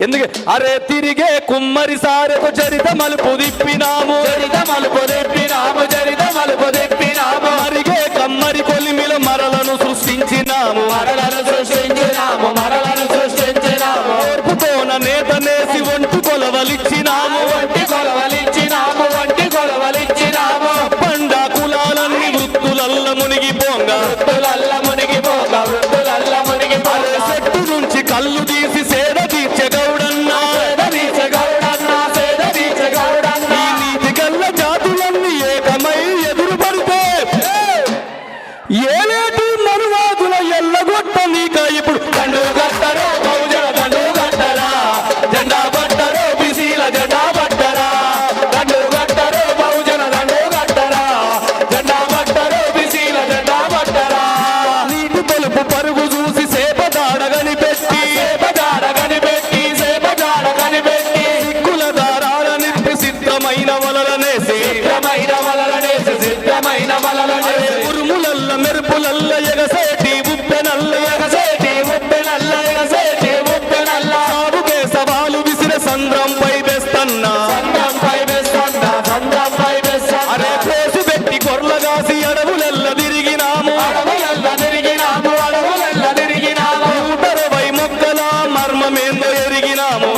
ఎందుకు అరే తిరిగే కుమ్మరి సారెతో చరిత మలుపు తిప్పినాము మరిగే కమ్మరి కొలిమిల మరలను సృష్టించినాము ఓర్పుతోన నేత నేసి ఒంటి కొలవలిచ్చినాము పండా కులాలన్నీ వృత్తులల్ల మునిగిపోంగా చెట్టు నుంచి కళ్ళు తీసి సేద తీర్చే గౌడన్నా ఈ నీతి గల్ల జాతులన్నీ ఏకమై ఎదురు పడితే ఏలేటి మనువాదుల ఎల్లగొట్ట నీక ఇప్పుడు దండు కట్టరో బహుజన దండు కట్టరా జెండా పట్టరో బీసీల జెండా పట్టరా దండు కట్టరో బహుజన దండు కట్టరా జెండా పట్టరో బీసీల జెండా పట్టరా నీటి తెలుపు పరుగు చూసి సేపదాడగని పెట్టి సిక్కుల దారాల నింపి సిద్ధమైన వలలనేసి ఉరుములల్ల మెరుపులల్ల ఎగసేటి ఉప్పెనల్ల సాగుకే సవాలు విసిర సంద్రంపై వేస్తన్నా అరే కోసి పెట్టి కొర్లగాసి అడవులెల్ల తిరిగినాము 160 మొక్కల మర్మమేందో ఎరిగినాము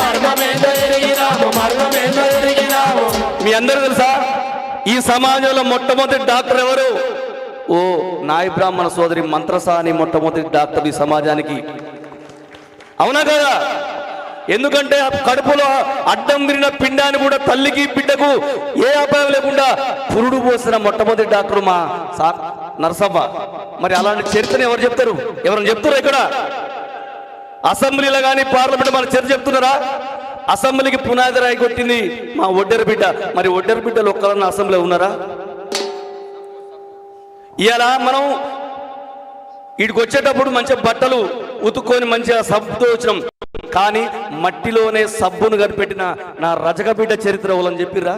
మీ అందరూ తెలుసా ఈ సమాజంలో మొట్టమొదటి డాక్టర్ ఎవరు? ఓ నాయ బ్రాహ్మణ సోదరి మంత్రసాని మొట్టమొదటి డాక్టర్ ఈ సమాజానికి. అవునా కదా? ఎందుకంటే కడుపులో అడ్డం విరిన పిండాన్ని కూడా తల్లికి బిడ్డకు ఏ అపాయం లేకుండా పురుడు పోసిన మొట్టమొదటి డాక్టర్ మా నరసవ్వ. మరి అలాంటి చరిత్రను ఎవరు చెప్తారు? ఎవరైనా చెప్తారా? ఇక్కడ అసెంబ్లీలో కానీ పార్లమెంట్ మన చర్చ చెప్తున్నారా? అసెంబ్లీకి పునాది రాయి కొట్టింది మా ఒడ్డెర బిడ్డ. మరి ఒడ్డెర బిడ్డలు ఒక్కరన్నా అసెంబ్లీలో ఉన్నారా? ఇలా మనం వీడికి వచ్చేటప్పుడు మంచిగా బట్టలు ఉతుక్కొని మంచిగా సబ్బుతో వచ్చినాం, కానీ మట్టిలోనే సబ్బును కనిపెట్టిన నా రజక బిడ్డ చరిత్ర వాళ్ళని చెప్పిర్రా?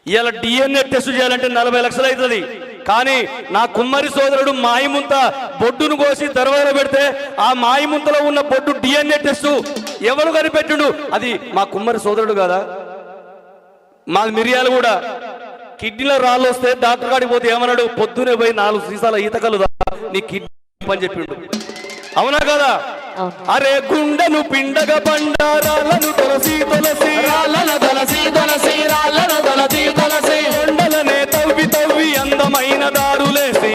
ఇలా DNA టెస్ట్ చేయాలంటే 40 లక్షలు అవుతుంది. కానీ నా కుమ్మరి సోదరుడు మాయిముంత బొడ్డును కోసి దర్వాజలో పెడితే ఆ మాయిముంతలో ఉన్న బొడ్డు DNA టెస్ట్ ఎవరు కనిపెట్టిండు? అది మా కుమ్మరి సోదరుడు కదా. మా మిరియాలు కూడా కిడ్నీలో రాళ్ళు వస్తే డాక్టర్ కాడికి పోతే ఏమన్నాడు? పొద్దునే పోయి 4 సీసాల ఈతకలు నీ కిడ్నీ పని చెప్పిండు. అవునా కదా? అరే గుండెను పిండగ బండారాలను కొండలనే తవ్వి అందమైన దారులేసి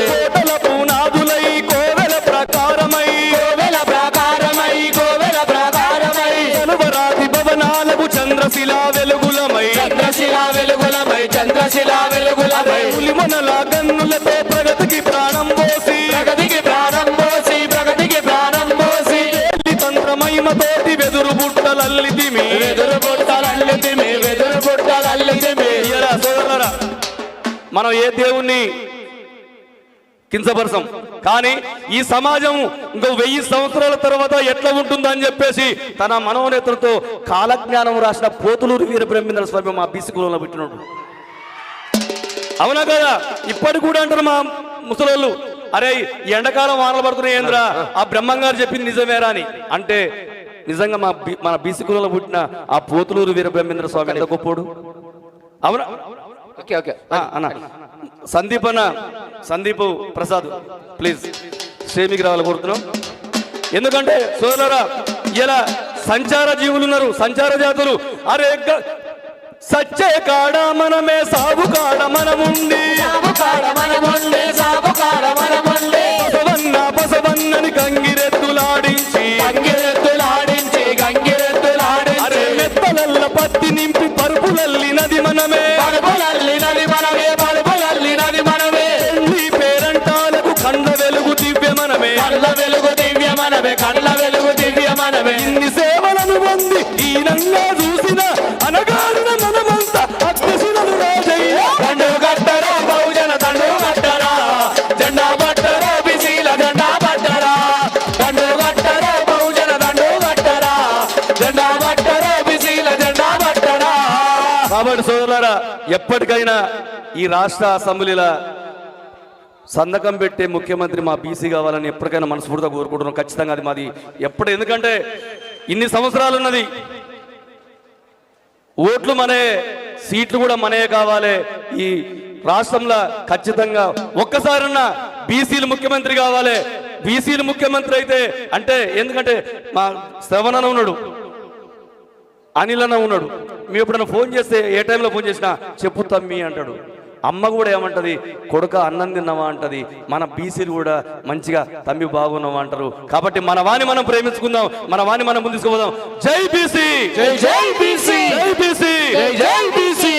కోటల పునాదులై కోవెల ప్రకారమై కలువరాతి భవనాలకు చంద్రశిలా వెలుగులమై ఉలిమనలా గన్నులతో ప్రగతికి ప్రాణం పోసి తంత్రమహిమతోటి వెదురు బుట్టలల్లితిమి. మనం ఏ దేవుణ్ణి కించపరచం, కానీ ఈ సమాజం ఇంకో 1000 సంవత్సరాల తర్వాత ఎట్లా ఉంటుందో అని చెప్పేసి తన మనోనేతలతో కాలజ్ఞానం రాసిన పోతులూరు వీరబ్రహ్మేంద్ర స్వామి మా బీసీ కులంలో పెట్టినాడు. అవునా కదా? ఇప్పటికి కూడా అంటారు మా ముసలోళ్ళు, అరే ఎండాకాలం వానలు పడుతున్నాయి ఏంద్రా, ఆ బ్రహ్మంగారు చెప్పింది నిజమేరా అని. అంటే నిజంగా మన బీసీ కులంలో పుట్టిన ఆ పోతులూరు వీరబ్రహ్మేంద్ర స్వామి ఎంత గొప్పోడు. అవునా? అన్న సందీప్ ప్రసాద్ ప్లీజ్ స్టేమికి రావాలి కోరుతున్నాం. ఎందుకంటే సోదరులారా, ఇలా సంచార జీవులు ఉన్నారు, సంచార జాతులు. అరే సచ్చే కాడ మనమే సాగు కాడ మనముండి బసవన్నని గంగిరెద్దులాడించి అరే మెత్తలల్ల పత్తి నింపి పరుపులల్లినది మనమే పెళ్లి పేరంటాలకు కండ్ల వెలుగు దివ్య మనమే ఇన్ని సేవలను పొంది ఈనంగా చూసిన అనగాడిన మనమంతా అత్యశిలను రాజయ్య. దండు కట్టరా బహుజన దండు కట్టరా జెండా పట్టరా బీసీల జెండా పట్టరా దండు కట్టరా బహుజన దండు కట్టరా జెండా పట్టరా బీసీల జెండా పట్టరా. కాబట్టి సోదరులారా, ఎప్పటికైనా ఈ రాష్ట్ర అసెంబ్లీల సంతకం పెట్టే ముఖ్యమంత్రి మా బీసీ కావాలని ఎప్పటికైనా మనస్ఫూర్తిగా కోరుకుంటున్నాం. ఖచ్చితంగా అది మాది ఎందుకంటే ఇన్ని సంవత్సరాలు ఉన్నది, ఓట్లు మనే, సీట్లు కూడా మనే కావాలి. ఈ రాష్ట్రంలో ఖచ్చితంగా ఒక్కసారన్నా బీసీలు ముఖ్యమంత్రి కావాలి. బీసీలు ముఖ్యమంత్రి అయితే అంటే ఎందుకంటే మా శ్రవణ ఉన్నాడు, అనిల్ అన్న ఉన్నాడు. మీ ఎప్పుడైనా ఫోన్ చేస్తే ఏ టైంలో ఫోన్ చేసినా చెప్పు తమ్మి అంటాడు. అమ్మ కూడా ఏమంటది, కొడుక అన్నం తిన్నావా అంటది. మన బీసీలు కూడా మంచిగా తమ్మి బాగున్నావా అంటారు. కాబట్టి మన వాణి మనం ప్రేమించుకుందాం, మన వాణి మనం ముందుకు పోదాం. జై బీసీ, జై జై బీసీ, జై బీసీ, జై జై బీసీ.